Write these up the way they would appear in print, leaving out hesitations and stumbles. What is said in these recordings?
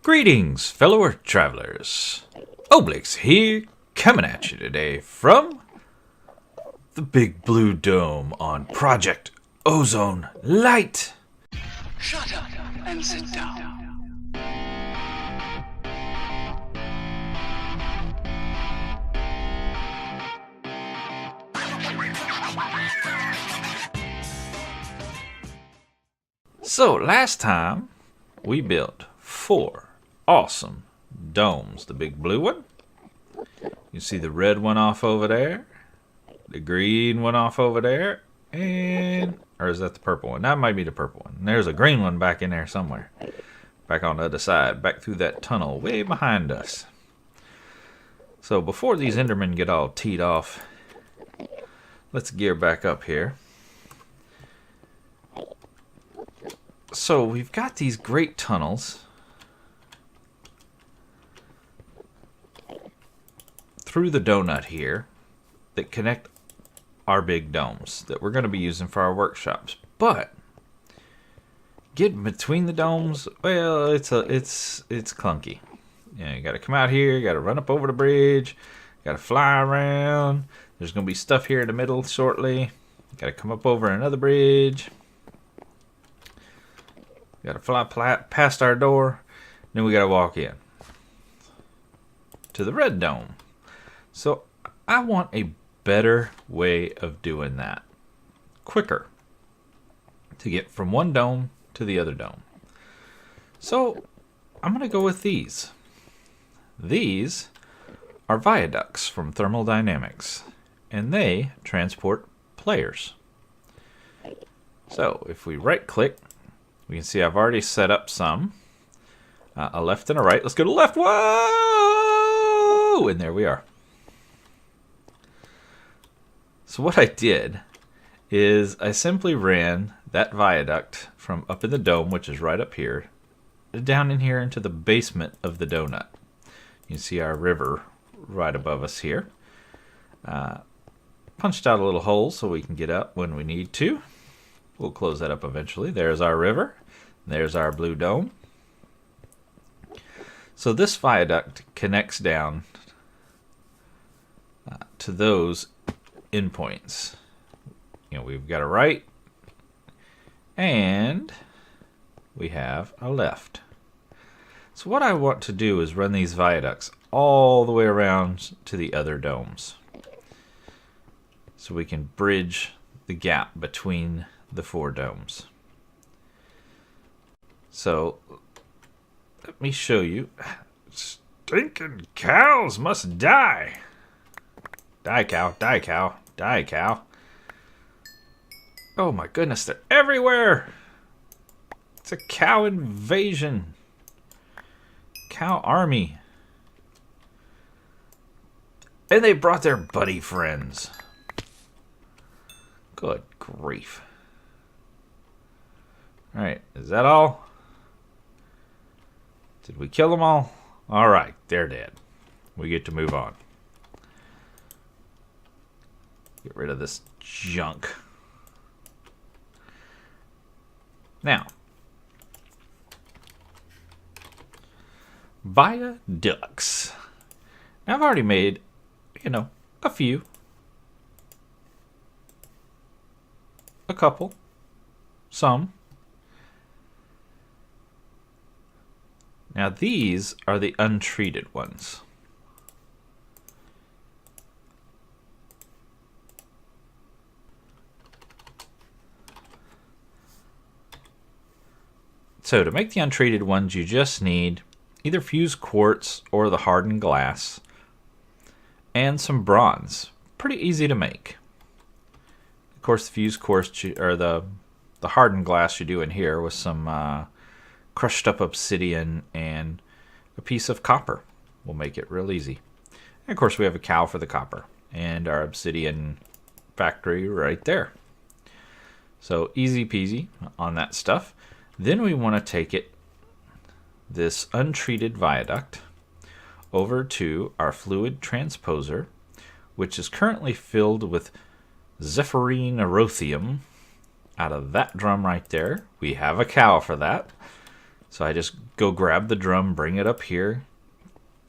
Greetings, fellow Earth travelers. Oblyx here, coming at you today from the big blue dome on Project Ozone Lite. Shut up and sit down. So last time we built 4 awesome domes. The big blue one. You see the red one off over there. The green one off over there. Or is that the purple one? That might be the purple one. And there's a green one back in there somewhere. Back on the other side. Back through that tunnel way behind us. So before these Endermen get all teed off, let's gear back up here. So we've got these great tunnels through the donut here that connect our big domes that we're going to be using for our workshops. But getting between the domes, well, it's clunky. You got to come out here, you got to run up over the bridge, got to fly around. There's going to be stuff here in the middle shortly. Got to come up over another bridge. Got to fly past our door. Then we got to walk in to the red dome. So I want a better way of doing that. Quicker. To get from one dome to the other dome. So I'm going to go with these. These are viaducts from thermodynamics. And they transport players. So if we right click, we can see I've already set up some. A left and a right. Let's go to the left. Whoa! And there we are. So what I did is I simply ran that viaduct from up in the dome, which is right up here, down in here into the basement of the donut. You can see our river right above us here. Punched out a little hole so we can get up when we need to. We'll close that up eventually. There's our river. There's our blue dome. So this viaduct connects down to those endpoints. You know, we've got a right and we have a left. So what I want to do is run these viaducts all the way around to the other domes, so we can bridge the gap between the 4 domes. So let me show you. Stinking cows must die. Die cow, die cow, die cow. Oh my goodness, they're everywhere. It's a cow invasion. Cow army. And they brought their buddy friends. Good grief. Alright, is that all? Did we kill them all? Alright, they're dead. We get to move on. Get rid of this junk. Now, viaducts. Now I've already made, a few. A couple. Some. Now these are the untreated ones. So to make the untreated ones, you just need either fused quartz or the hardened glass and some bronze. Pretty easy to make. Of course, the fused quartz or the hardened glass you do in here with some crushed up obsidian and a piece of copper will make it real easy. And of course, we have a cow for the copper and our obsidian factory right there. So easy peasy on that stuff. Then we want to take this untreated viaduct over to our fluid transposer, which is currently filled with zephyrine erothium. Out of that drum right there, we have a cow for that. So I just go grab the drum, bring it up here,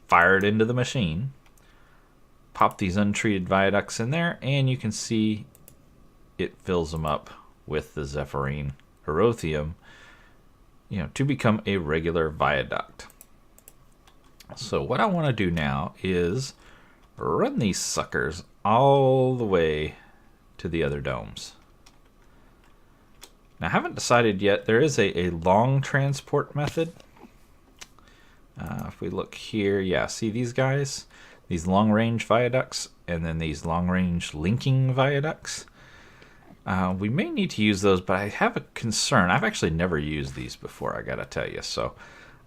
fire it into the machine, pop these untreated viaducts in there, and you can see it fills them up with the Zephyrine Herothium, to become a regular viaduct. So what I want to do now is run these suckers all the way to the other domes. Now I haven't decided yet. There is a long transport method. If we look here, yeah, see these guys? These long-range viaducts, and then these long-range linking viaducts. We may need to use those, but I have a concern. I've actually never used these before, I gotta tell you. So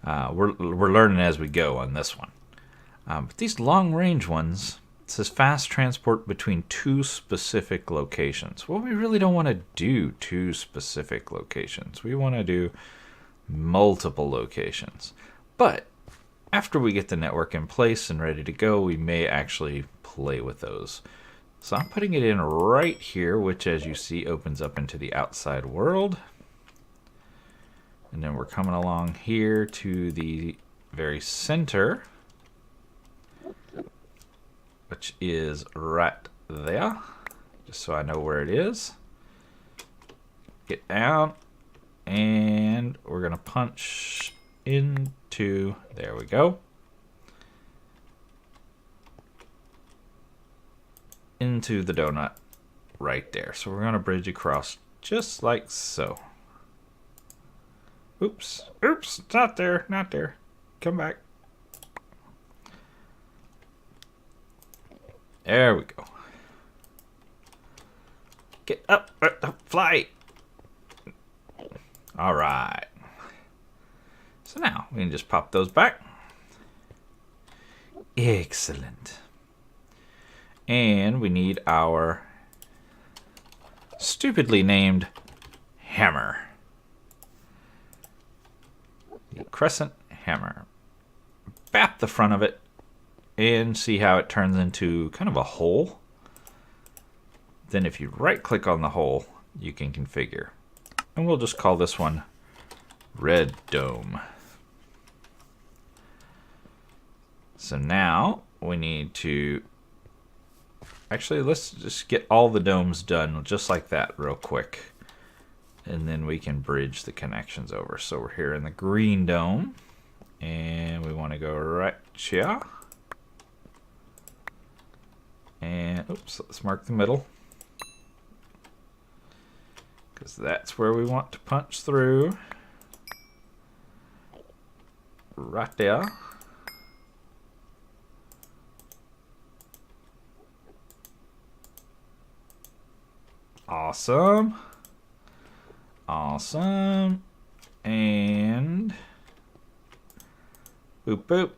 we're learning as we go on this one. But these long-range ones, it says fast transport between two specific locations. Well, we really don't want to do two specific locations. We want to do multiple locations. But after we get the network in place and ready to go, we may actually play with those. So I'm putting it in right here, which as you see opens up into the outside world. And then we're coming along here to the very center, which is right there, just so I know where it is. Get down, and we're going to punch into, there we go, into the donut right there. So we're going to bridge across just like so. Oops, not there, not there. Come back. There we go. Get up, fly. All right. So now we can just pop those back. Excellent. And we need our stupidly named hammer. The crescent hammer. Bat the front of it and see how it turns into kind of a hole. Then if you right click on the hole, you can configure. And we'll just call this one Red Dome. So now we need to, actually let's just get all the domes done just like that real quick. And then we can bridge the connections over. So we're here in the green dome and we want to go right here. And oops, let's mark the middle, because that's where we want to punch through. Right there. Awesome. Awesome. And boop boop.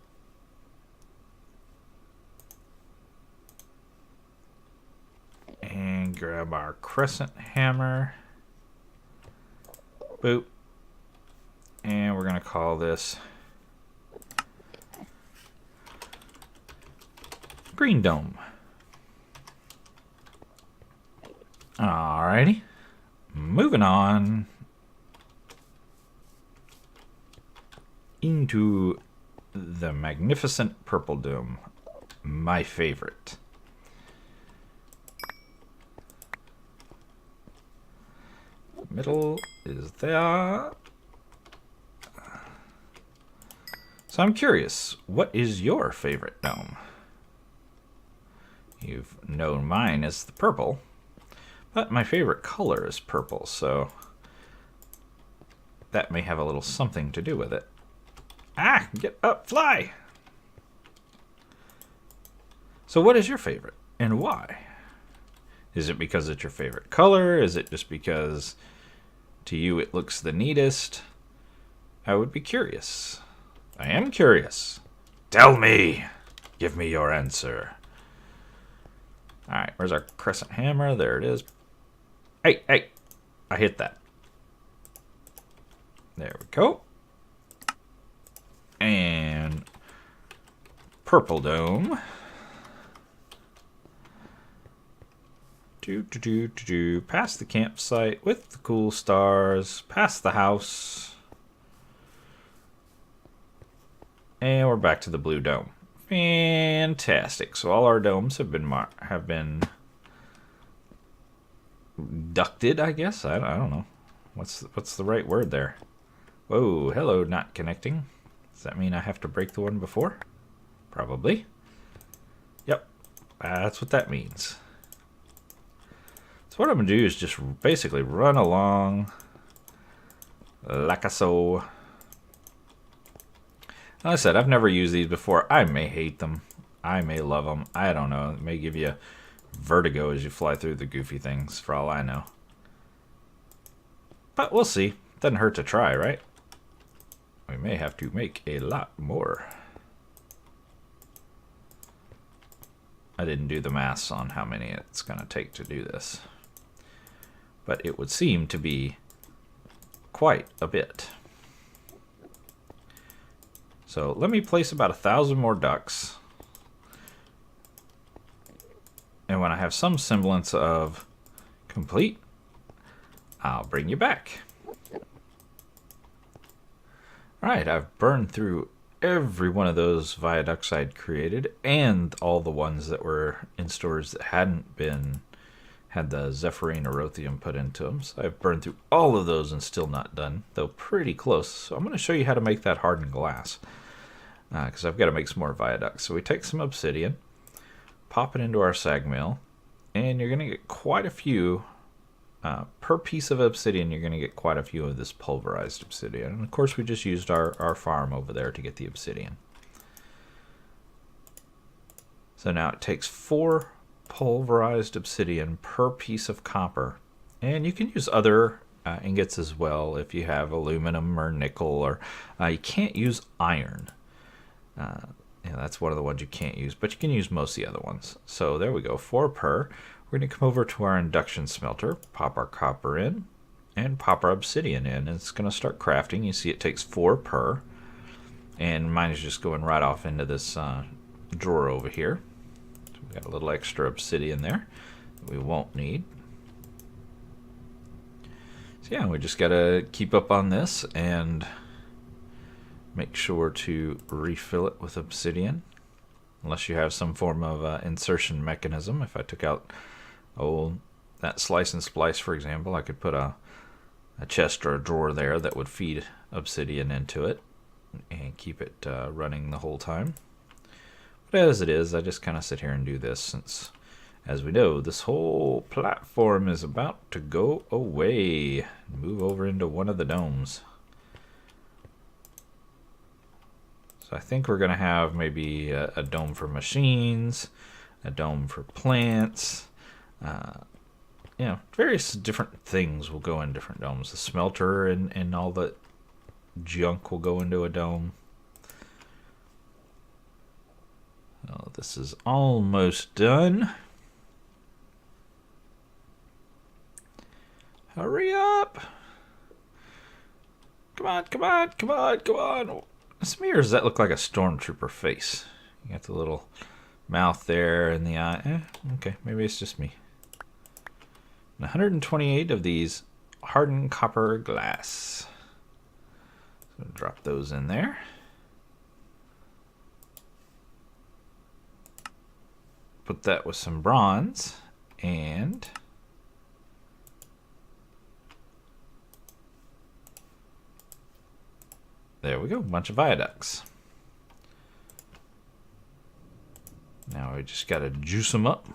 And grab our crescent hammer. Boop. And we're going to call this Green Dome. Alrighty. Moving on into the magnificent Purple Dome. My favorite. Middle is there. So I'm curious, what is your favorite dome? You've known mine as the purple, but my favorite color is purple, so that may have a little something to do with it. Ah, get up, fly! So what is your favorite, and why? Is it because it's your favorite color? Is it just because to you it looks the neatest? I would be curious. I am curious. Tell me. Give me your answer. Alright, where's our crescent hammer? There it is. Hey, hey. I hit that. There we go. And Purple Dome. Past the campsite with the cool stars. Past the house. And we're back to the blue dome. Fantastic. So all our domes have been ducted, I guess. I don't know. What's the right word there? Whoa, hello, not connecting. Does that mean I have to break the one before? Probably. Yep, that's what that means. So what I'm going to do is just basically run along like so. Like I said, I've never used these before. I may hate them. I may love them. I don't know. It may give you vertigo as you fly through the goofy things, for all I know. But we'll see. Doesn't hurt to try, right? We may have to make a lot more. I didn't do the maths on how many it's going to take to do this. But it would seem to be quite a bit. So let me place about 1,000 more ducts. And when I have some semblance of complete, I'll bring you back. Alright, I've burned through every one of those viaducts I'd created, and all the ones that were in storage that hadn't had the Zephyrine or Rothium put into them. So I've burned through all of those and still not done, though pretty close. So I'm going to show you how to make that hardened glass, because I've got to make some more viaducts. So we take some obsidian, pop it into our sag mill, and you're going to get quite a few. Per piece of obsidian, you're going to get quite a few of this pulverized obsidian. And of course, we just used our farm over there to get the obsidian. So now it takes 4 pulverized obsidian per piece of copper. And you can use other ingots as well if you have aluminum or nickel, or you can't use iron. Yeah, that's one of the ones you can't use, but you can use most of the other ones. So there we go, 4 per. We're going to come over to our induction smelter, pop our copper in, and pop our obsidian in. And it's going to start crafting. You see it takes 4 per. And mine is just going right off into this drawer over here. So we've got a little extra obsidian there that we won't need. So yeah, we just got to keep up on this and make sure to refill it with obsidian. Unless you have some form of insertion mechanism. If I took out that slice and splice, for example, I could put a chest or a drawer there that would feed obsidian into it and keep it running the whole time. But as it is, I just kind of sit here and do this since, as we know, this whole platform is about to go away. Move over into one of the domes. So I think we're going to have maybe a dome for machines, a dome for plants. You know, various different things will go in different domes. The smelter and all the junk will go into a dome. Oh, this is almost done. Hurry up! Come on, come on, come on, come on! Smear, does that look like a stormtrooper face? You got the little mouth there and the eye. Okay, maybe it's just me. 128 of these hardened copper glass. So drop those in there. Put that with some bronze and there we go, a bunch of viaducts. Now we just got to juice them up.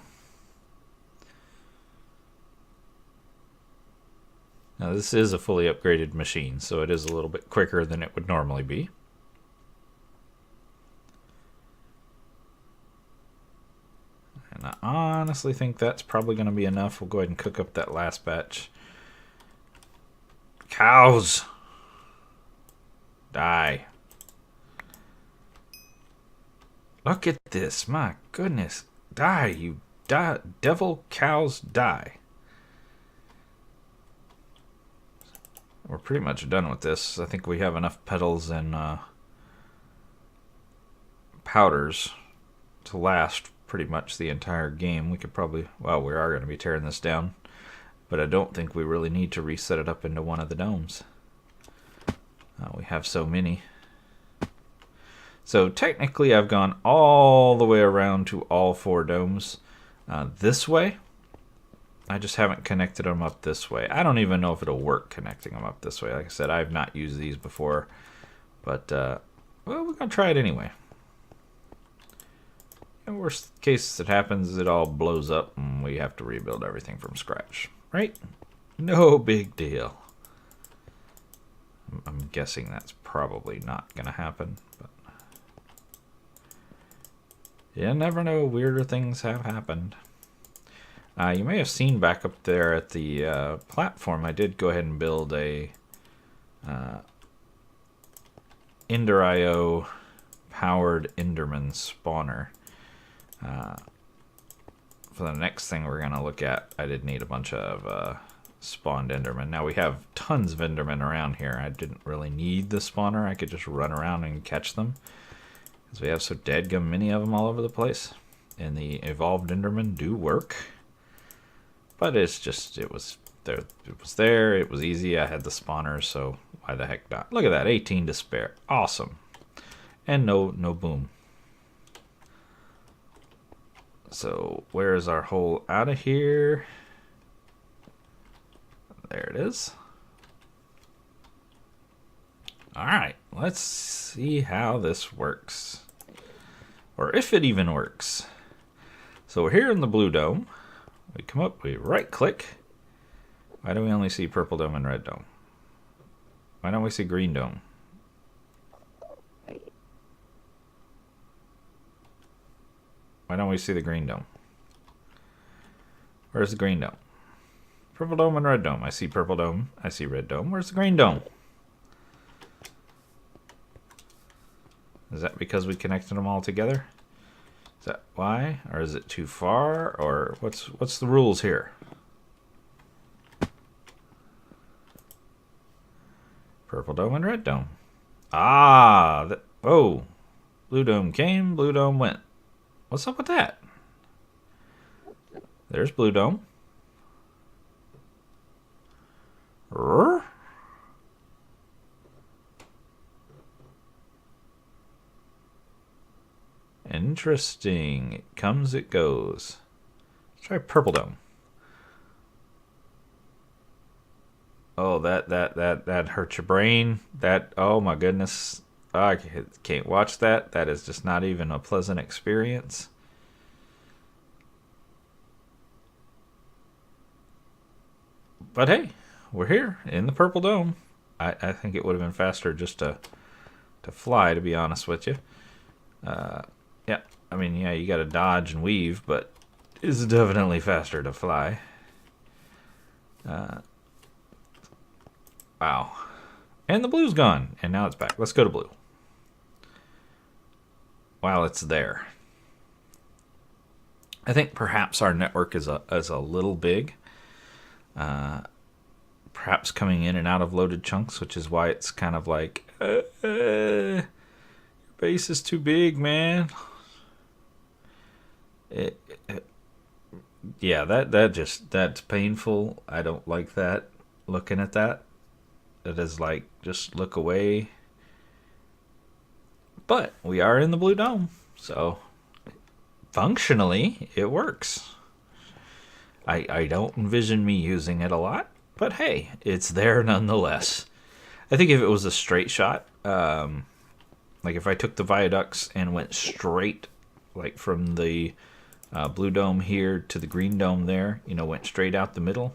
Now this is a fully upgraded machine, so it is a little bit quicker than it would normally be. And I honestly think that's probably going to be enough. We'll go ahead and cook up that last batch. Cows! Die. Look at this, my goodness. Die, you devil cows, die. We're pretty much done with this. I think we have enough petals and powders to last pretty much the entire game. We could probably, well, we are going to be tearing this down, but I don't think we really need to reset it up into one of the domes. We have so many. So technically I've gone all the way around to all 4 domes this way. I just haven't connected them up this way. I don't even know if it'll work connecting them up this way. Like I said, I've not used these before. But, well, we're going to try it anyway. In worst case that happens, it all blows up and we have to rebuild everything from scratch. Right? No big deal. I'm guessing that's probably not going to happen. But you never know. Weirder things have happened. You may have seen back up there at the platform, I did go ahead and build a Ender IO powered Enderman spawner. For the next thing we're going to look at, I did need a bunch of spawned Endermen. Now we have tons of Endermen around here. I didn't really need the spawner. I could just run around and catch them, because we have so dadgum many of them all over the place. And the evolved Endermen do work. But it's just, it was there, it was easy, I had the spawners, so why the heck not? Look at that, 18 to spare. Awesome. And no boom. So where is our hole out of here? There it is. Alright, let's see how this works. Or if it even works. So we're here in the blue dome. We come up, we right click. Why do we only see purple dome and red dome? Why don't we see green dome? Why don't we see the green dome? Where's the green dome? Purple dome and red dome. I see purple dome, I see red dome. Where's the green dome? Is that because we connected them all together? Is that why? Or is it too far? Or what's the rules here? Purple dome and red dome. Ah! Oh! Blue dome came, blue dome went. What's up with that? There's blue dome. Rrr. Interesting. It comes, it goes. Let's try purple dome. Oh, that hurts your brain. That, oh my goodness. Oh, I can't watch that. That is just not even a pleasant experience. But hey, we're here in the purple dome. I think it would have been faster just to fly, to be honest with you. Yeah, I mean, yeah, you got to dodge and weave, but it's definitely faster to fly. Wow. And the blue's gone, and now it's back. Let's go to blue. While it's there. I think perhaps our network is a little big. Perhaps coming in and out of loaded chunks, which is why it's kind of like, your base is too big, man. Yeah, that's painful. I don't like that. Looking at that, it is like, just look away. But we are in the blue dome, so functionally it works. I don't envision me using it a lot, but hey, it's there nonetheless. I think if it was a straight shot, like if I took the viaducts and went straight, like from the blue dome here to the green dome there, you know, went straight out the middle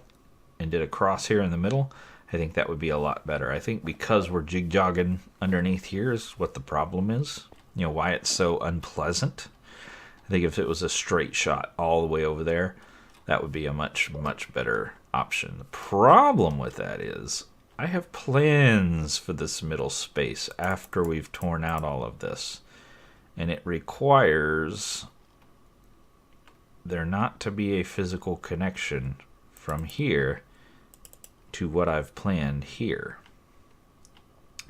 and did a cross here in the middle, I think that would be a lot better. I think because we're jig-jogging underneath here is what the problem is. You know, why it's so unpleasant. I think if it was a straight shot all the way over there, that would be a much, much better option. The problem with that is I have plans for this middle space after we've torn out all of this. And it requires there not to be a physical connection from here to what I've planned here.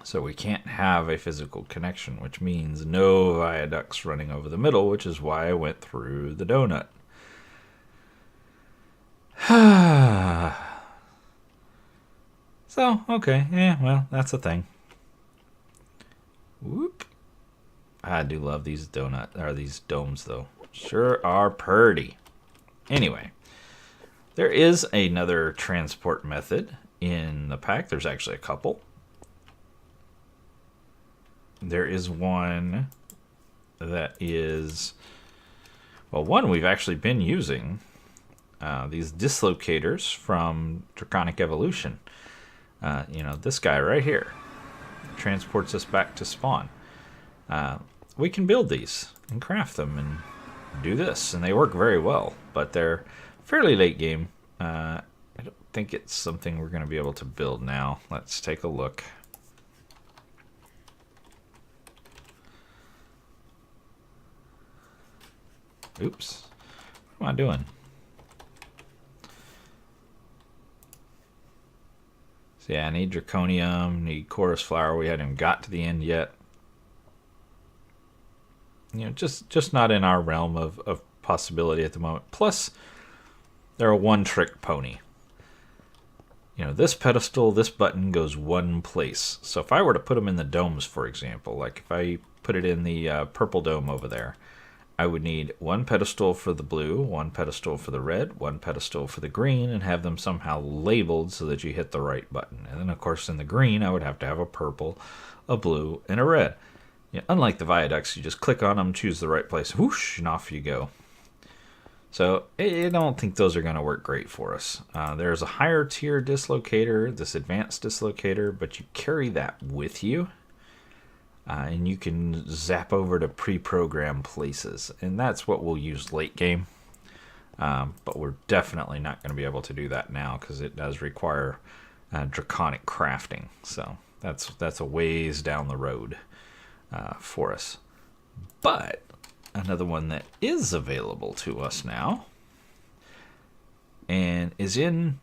So we can't have a physical connection, which means no viaducts running over the middle, which is why I went through the donut. So, okay, yeah, well, that's a thing. Whoop. I do love these these domes though. Sure are pretty. Anyway, there is another transport method in the pack. There's actually a couple. There is one that is, well, one we've actually been using. These dislocators from Draconic Evolution. You know, this guy right here transports us back to spawn. We can build these and craft them and do this, and they work very well, but they're fairly late game. I don't think it's something we're going to be able to build now. Let's take a look. Oops. What am I doing? So yeah, I need Draconium, need Chorus Flower. We hadn't even got to the end yet. You know, just not in our realm of possibility at the moment. Plus, they're a one-trick pony. You know, this pedestal, this button goes one place. So if I were to put them in the domes, for example, like if I put it in the purple dome over there, I would need one pedestal for the blue, one pedestal for the red, one pedestal for the green, and have them somehow labeled so that you hit the right button. And then, of course, in the green, I would have to have a purple, a blue, and a red. You know, unlike the viaducts, you just click on them, choose the right place, whoosh, and off you go. So I don't think those are going to work great for us. There's a higher tier dislocator, this advanced dislocator, but you carry that with you. And you can zap over to pre-programmed places. And that's what we'll use late game. But we're definitely not going to be able to do that now because it does require draconic crafting. So that's a ways down the road for us. But another one that is available to us now and is in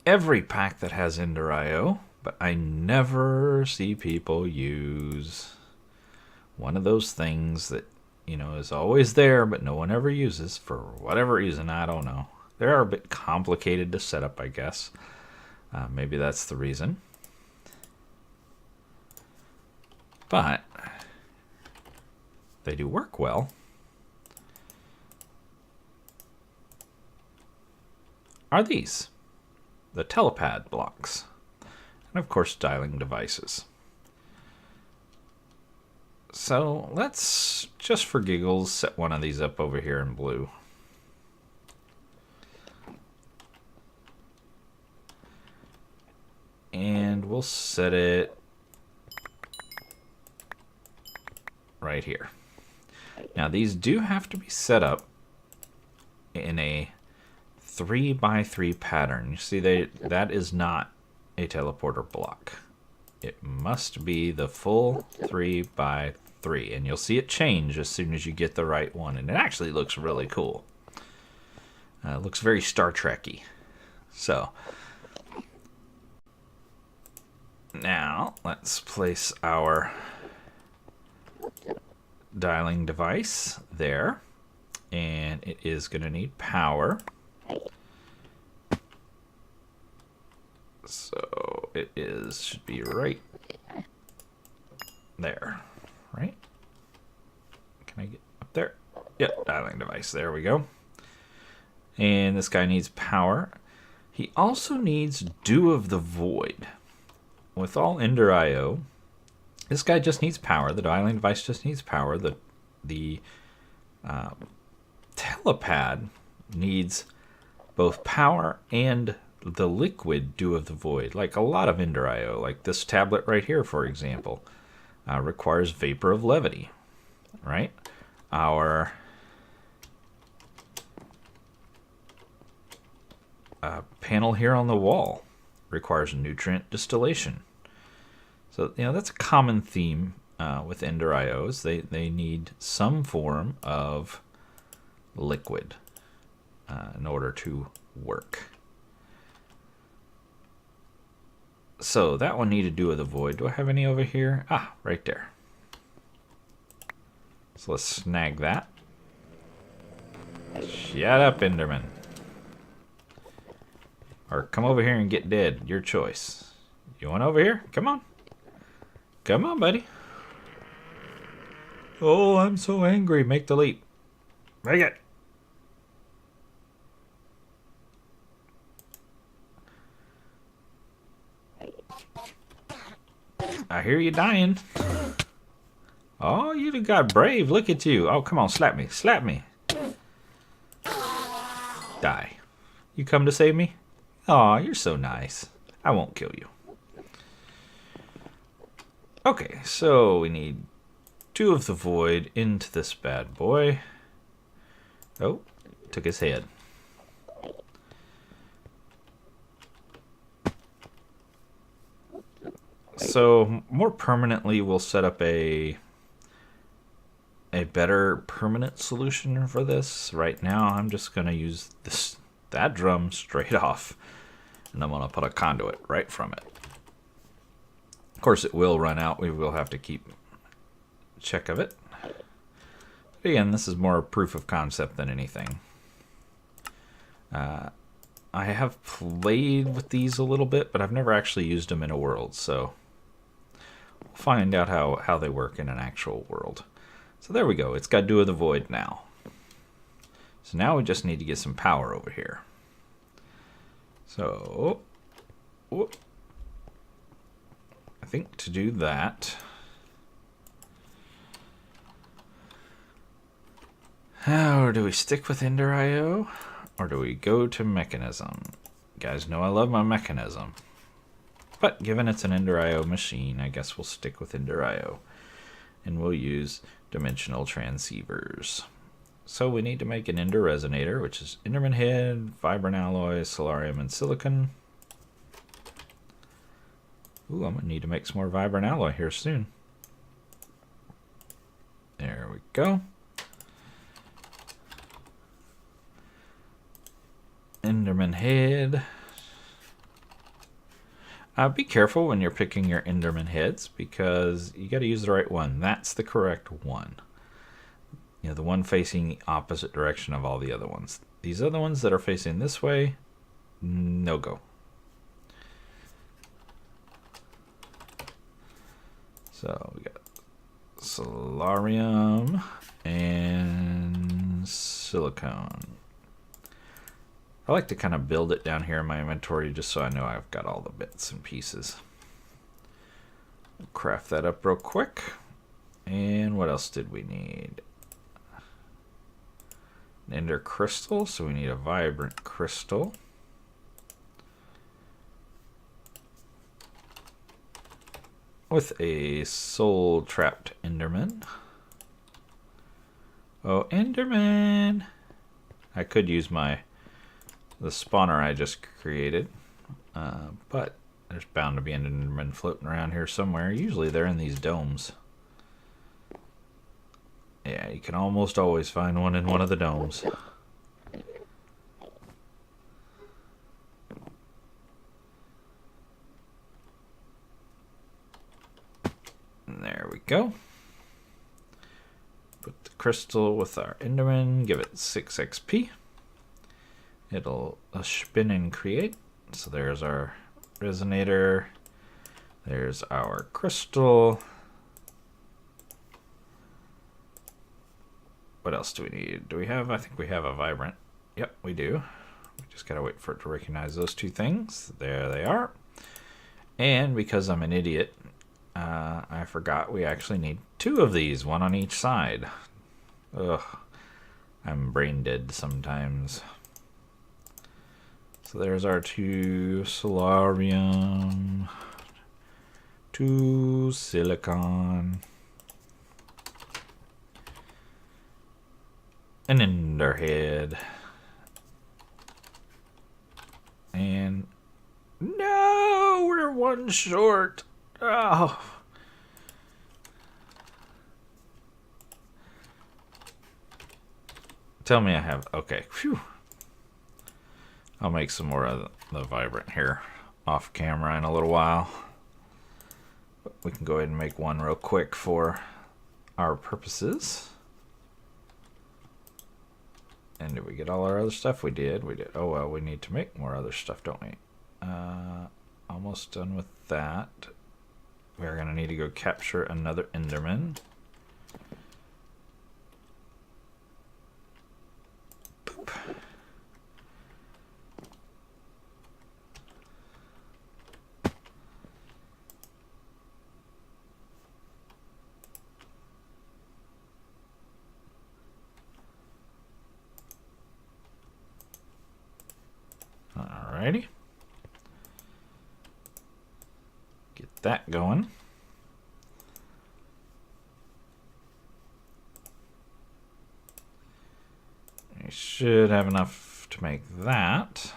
every pack that has Ender IO, but I never see people use one of those things that, you know, is always there, but no one ever uses for whatever reason. I don't know. They're a bit complicated to set up, I guess. Maybe that's the reason. But they do work well. Are these the telepad blocks? And of course, dialing devices. So let's, just for giggles, set one of these up over here in blue. And we'll set it right here. Now these do have to be set up in a 3x3 pattern. You see, that is not a teleporter block. It must be the full 3x3, and you'll see it change as soon as you get the right one, and it actually looks really cool. It looks very Star Trek-y. So now let's place our dialing device there, and it is going to need power. So it should be right there, right? Can I get up there? Yep, dialing device. There we go. And this guy needs power. He also needs Dew of the Void. With all Ender IO, this guy just needs power. The dialing device just needs power. The telepad needs both power and the liquid Dew of the Void, like a lot of Ender IO. Like this tablet right here, for example, requires Vapor of Levity, right? Our panel here on the wall requires nutrient distillation. So, you know, that's a common theme with Ender IOs. They need some form of liquid in order to work. So that one needed Dew of the Void. Do I have any over here? Ah, right there. So let's snag that. Shut up, Enderman. Or come over here and get dead. Your choice. You want over here? Come on. Come on, buddy. Oh, I'm so angry. Make the leap. Make it. I hear you dying. Oh, you got brave. Look at you. Oh, come on. Slap me. Slap me. Die. You come to save me? Aw, you're so nice. I won't kill you. Okay, so we need 2 of the void into this bad boy. Oh, took his head. So more permanently, we'll set up a better permanent solution for this. Right now, I'm just gonna use that drum straight off, and I'm gonna put a conduit right from it. Of course, it will run out. We will have to keep check of it. But again, this is more proof of concept than anything. I have played with these a little bit, but I've never actually used them in a world, so we'll find out how they work in an actual world. So there we go. It's got Do of the Void now. So now we just need to get some power over here. So, whoop. I think to do that, how do we stick with Ender IO, or do we go to Mechanism? You guys know I love my Mechanism, but given it's an Ender IO machine, I guess we'll stick with Ender IO, and we'll use dimensional transceivers. So we need to make an Ender resonator, which is Enderman head, vibrant alloy, solarium, and silicon. Ooh, I'm going to need to make some more vibrant alloy here soon. There we go. Enderman head. Be careful when you're picking your Enderman heads, because you got to use the right one. That's the correct one. You know, the one facing the opposite direction of all the other ones. These other ones that are facing this way, no go. So we got solarium and silicone. I like to kind of build it down here in my inventory just so I know I've got all the bits and pieces. Craft that up real quick. And what else did we need? An ender crystal, so we need a vibrant crystal. With a soul trapped Enderman. Oh, Enderman! I could use the spawner I just created, but there's bound to be an Enderman floating around here somewhere. Usually they're in these domes. Yeah, you can almost always find one in one of the domes. And there we go. Put the crystal with our Enderman, give it 6 XP. It'll spin and create. So there's our resonator. There's our crystal. What else do we need? Do we have, I think we have a vibrant. Yep, we do. We just gotta wait for it to recognize those two things. There they are. And because I'm an idiot, I forgot we actually need 2 of these, one on each side. Ugh, I'm brain dead sometimes. So there's our 2 solarium, 2 silicon, an ender head, and no, we're 1 short. Oh. Tell me I have, okay, phew. I'll make some more of the vibrant here off camera in a little while. But we can go ahead and make one real quick for our purposes. And did we get all our other stuff? We did. We did. Oh, well, we need to make more other stuff, don't we? Almost done with that. We're going to need to go capture another Enderman. that going. We should have enough to make that.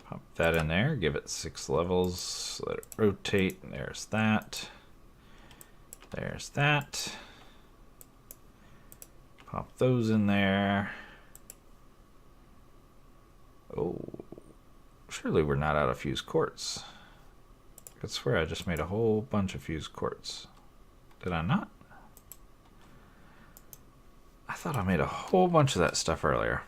Pop that in there, give it 6 levels, let it rotate. There's that. There's that. Pop those in there. Oh, surely we're not out of fuse quartz. I could swear I just made a whole bunch of fuse quartz. Did I not? I thought I made a whole bunch of that stuff earlier.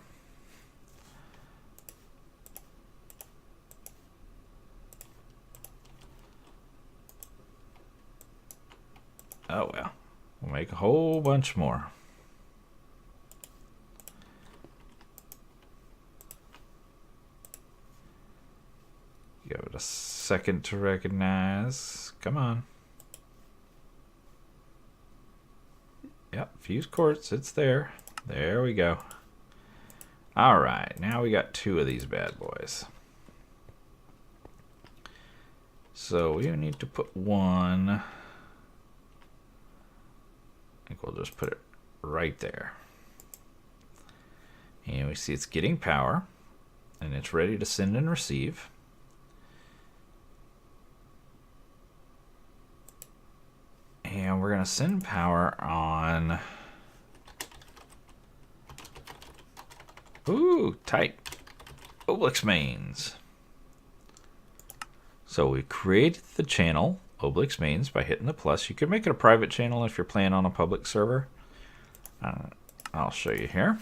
Oh well, we'll make a whole bunch more. Give it a second to recognize. Come on. Yep, fuse quartz, it's there. There we go. All right, now we got 2 of these bad boys. So we need to put 1. I think we'll just put it right there. And we see it's getting power, and it's ready to send and receive. And we're going to send power on... Ooh, tight. Oblyx mains. So we created the channel, Oblyx mains, by hitting the plus. You could make it a private channel if you're playing on a public server. I'll show you here.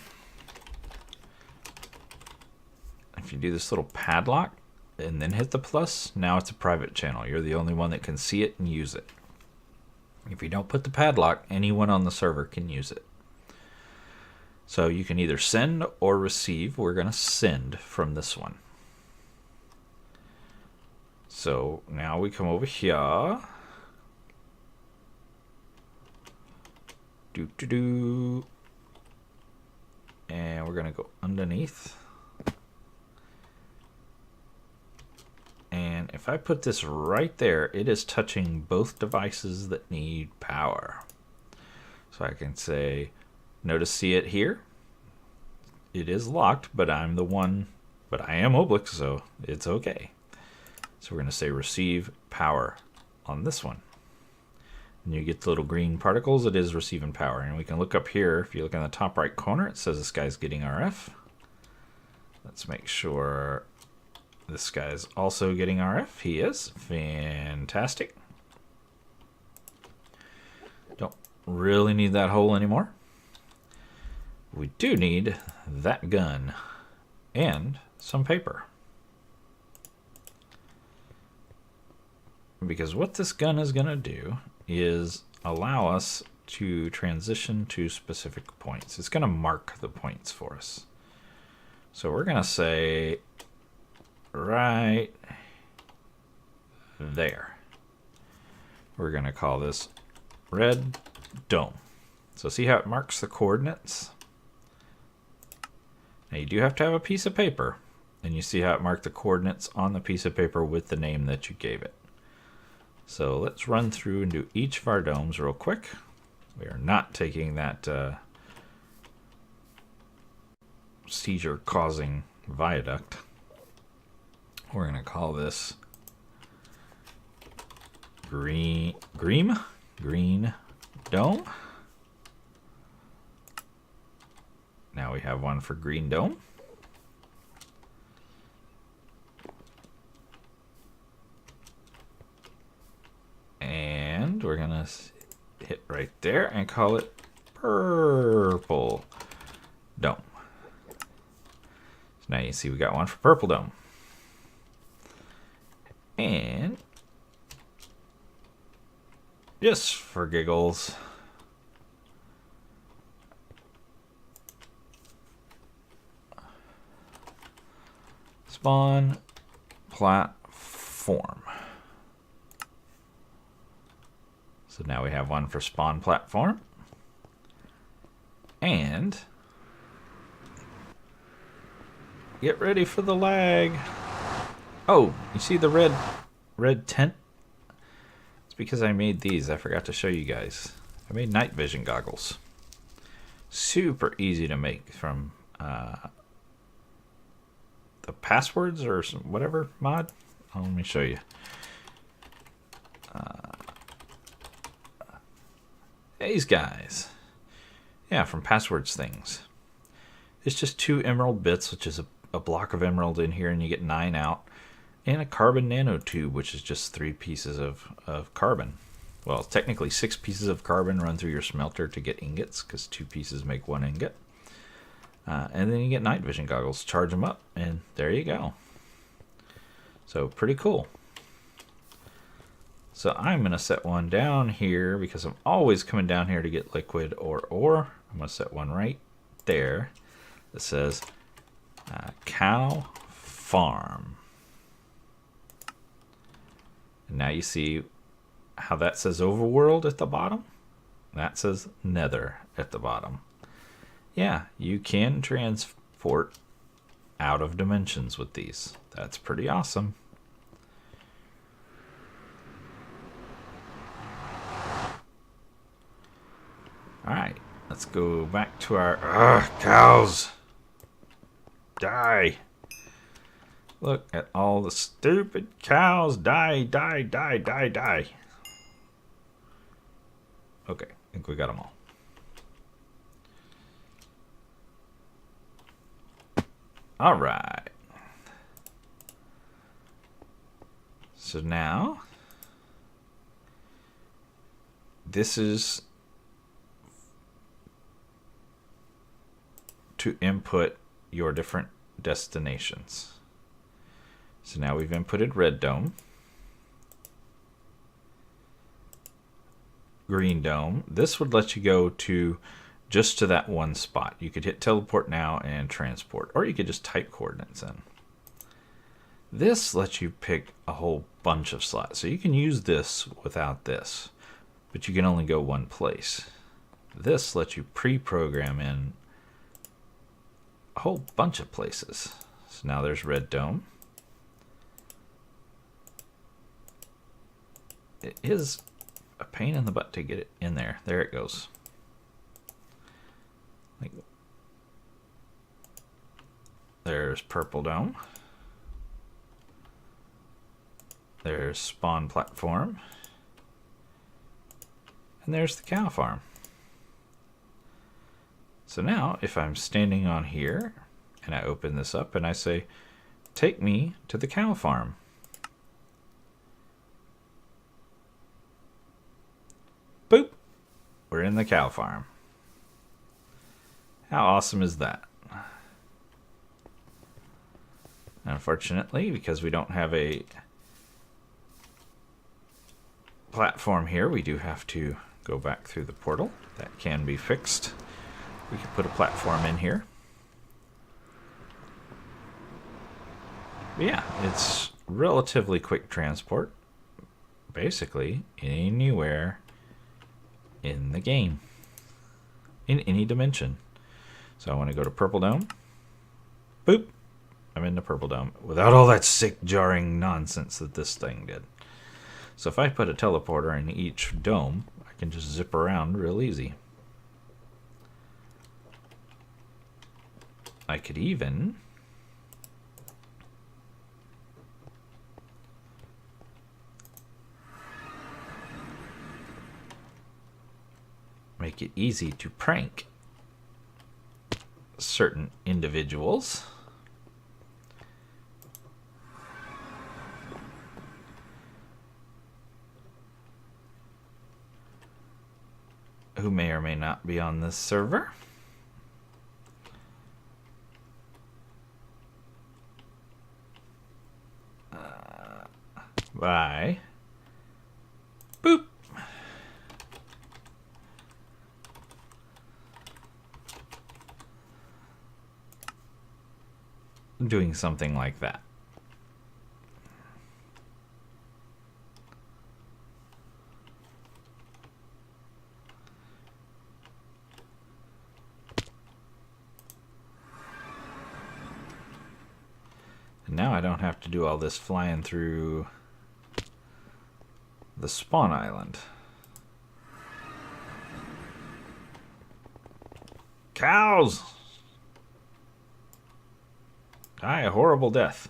If you do this little padlock and then hit the plus, now it's a private channel. You're the only one that can see it and use it. If you don't put the padlock, anyone on the server can use it. So you can either send or receive. We're going to send from this one. So now we come over here. And we're going to go underneath. And if I put this right there, it is touching both devices that need power. So I can say, notice, see it here? It is locked, but I'm the one, but I am Oblyx, so it's okay. So we're going to say receive power on this one. And you get the little green particles, it is receiving power. And we can look up here, if you look in the top right corner, it says this guy's getting RF. Let's make sure this guy's also getting RF. He is. Fantastic. Don't really need that hole anymore. We do need that gun and some paper. Because what this gun is going to do is allow us to transition to specific points. It's going to mark the points for us. So we're going to say right there. We're going to call this red dome. So see how it marks the coordinates? Now you do have to have a piece of paper, and you see how it marked the coordinates on the piece of paper with the name that you gave it. So let's run through and do each of our domes real quick. We are not taking that seizure-causing viaduct. We're going to call this green dome. Now we have one for green dome. And we're going to hit right there and call it purple dome. So now you see we got one for purple dome. And just for giggles, spawn platform. So now we have one for spawn platform. And get ready for the lag. Oh, you see the red red tint. It's because I made these. I forgot to show you guys. I made night vision goggles. Super easy to make from the passwords or whatever mod. Oh, let me show you. These guys. Yeah, from passwords things. It's just 2 emerald bits, which is a block of emerald in here, and you get 9 out. And a carbon nanotube, which is just 3 pieces of carbon. Well, it's technically 6 pieces of carbon run through your smelter to get ingots, because 2 pieces make 1 ingot. And then you get night vision goggles, charge them up, and there you go. So pretty cool. So I'm going to set one down here because I'm always coming down here to get liquid or ore. I'm going to set one right there that says cow farm. And now you see how that says overworld at the bottom? That says nether at the bottom. Yeah, you can transport out of dimensions with these. That's pretty awesome. Alright, let's go back to our... cows! Die! Look at all the stupid cows. Die, die, die, die, die. Okay, I think we got them all. Alright. So now, this is to input your different destinations. So now we've inputted red dome, green dome. This would let you go to just to that one spot. You could hit teleport now and transport, or you could just type coordinates in. This lets you pick a whole bunch of slots. So you can use this without this, but you can only go one place. This lets you pre-program in a whole bunch of places. So now there's red dome. It is a pain in the butt to get it in there. There it goes. There's purple dome. There's spawn platform. And there's the cow farm. So now if I'm standing on here and I open this up and I say, take me to the cow farm. Boop! We're in the cow farm. How awesome is that? Unfortunately, because we don't have a platform here, we do have to go back through the portal. That can be fixed. We can put a platform in here. But yeah, it's relatively quick transport. Basically, anywhere in the game. In any dimension. So I want to go to purple dome. Boop! I'm in the purple dome. Without all that sick, jarring nonsense that this thing did. So if I put a teleporter in each dome, I can just zip around real easy. I could even make it easy to prank certain individuals. Who may or may not be on this server. By boop. Doing something like that. And now I don't have to do all this flying through the spawn island. Cows! Die a horrible death.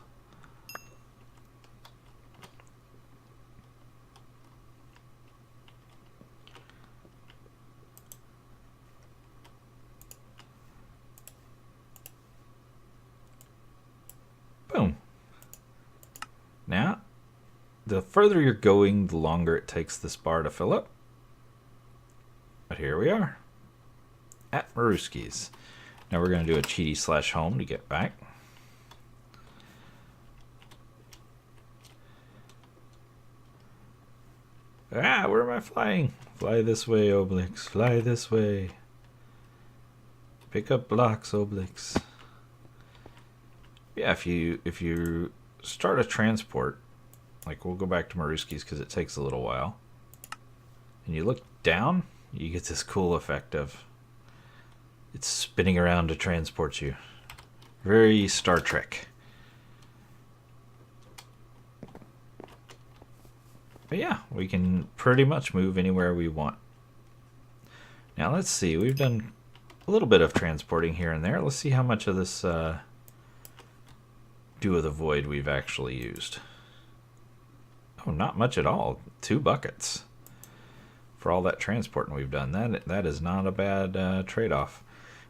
Boom. Now, the further you're going, the longer it takes this bar to fill up. But here we are at Mirrusky's. Now we're going to do a cheaty/home to get back. Ah, where am I flying? Fly this way, Oblyx. Fly this way. Pick up blocks, Oblyx. Yeah, if you start a transport, like we'll go back to Mirrusky's because it takes a little while, and you look down, you get this cool effect of it's spinning around to transport you. Very Star Trek. But yeah, we can pretty much move anywhere we want. Now let's see, we've done a little bit of transporting here and there. Let's see how much of this Do of the Void we've actually used. Oh, not much at all. 2 buckets for all that transporting we've done. That is not a bad trade-off.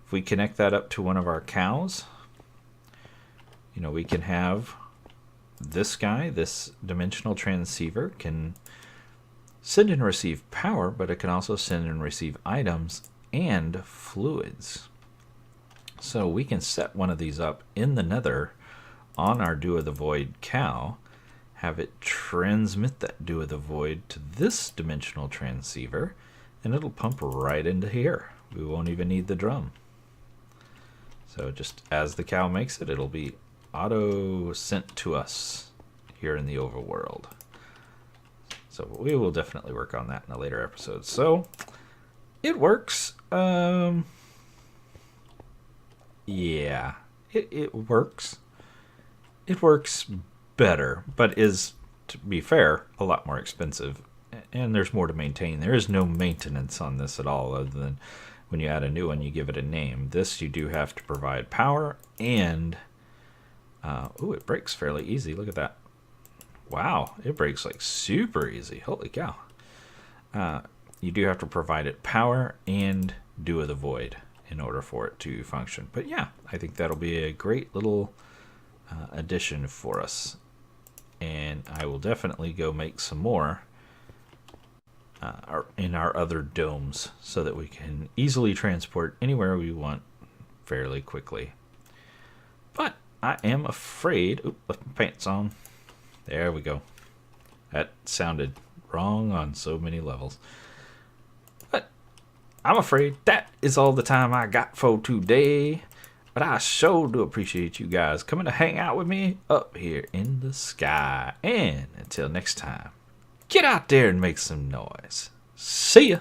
If we connect that up to one of our cows, you know, we can have this guy, this dimensional transceiver, can send and receive power, but it can also send and receive items and fluids. So we can set one of these up in the Nether on our Do of the Void cow, have it transmit that Do of the Void to this dimensional transceiver, and it'll pump right into here. We won't even need the drum. So just as the cow makes it, it'll be auto sent to us here in the overworld. So we will definitely work on that in a later episode. So it works. Yeah, it works. It works better, but is, to be fair, a lot more expensive. And there's more to maintain. There is no maintenance on this at all, other than when you add a new one, you give it a name. This, you do have to provide power and... ooh, it breaks fairly easy. Look at that. Wow, it breaks like super easy. Holy cow. You do have to provide it power and Do of the Void in order for it to function. But yeah, I think that'll be a great little addition for us. And I will definitely go make some more in our other domes so that we can easily transport anywhere we want fairly quickly. But I am afraid... Oop, left my pants on. There we go. That sounded wrong on so many levels. But I'm afraid that is all the time I got for today. But I sure do appreciate you guys coming to hang out with me up here in the sky. And until next time, get out there and make some noise. See ya!